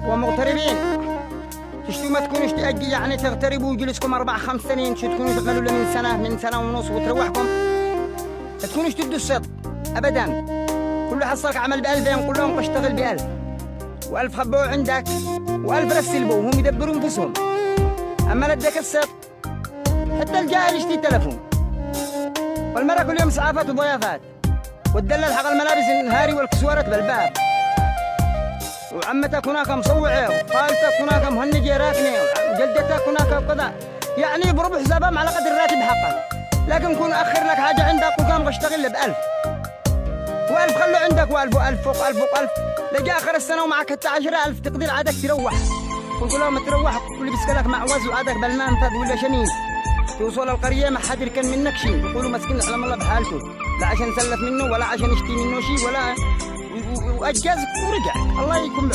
ومغتربين. تشتوا ما تكونوش تأجي يعني تغتربوا ويجلسكم 4-5 سنين، شو تكونوا تعملوا له من سنة ونص وتروحكم. ما تكونوش تدوا الصدق أبدا. كل واحد صارك عمل ب2000 كلهم بشتغل ب1000 و1000 خبوه عندك و1000 رسلبوه وهم يدبروا انفسهم. أما لديك الصدق حتى الجاهل يشتري تلفون، والمرأة كل يوم اسعافات وضيافات، والدلال حق الملابس النهاري والكسوارات بالباب، وعمتك هناك مصوعه، وخالتك هناك مهنجه راكنه، وجدتك هناك كذا، يعني بربع حسابهم على قدر الراتب حقك. لكن كون اخر لك حاجه عندك وقام بشتغل ب1000 و1000 خلوا عندك و1000 و1000 فوق 1000 فوق 1000، لجي اخر السنه ومعك حتى 10,000 تقدر عادك تروح. ونقول لهم تروح ولبس لك معوز وعادك بالمنفذ ولا شنين، توصل القريه ما حد يركن منك شيء، يقولوا مسكين علم الله بحالته، لا عشان سلف منه ولا عشان يشتي منه شيء ولا، واجازك ورجع الله يكون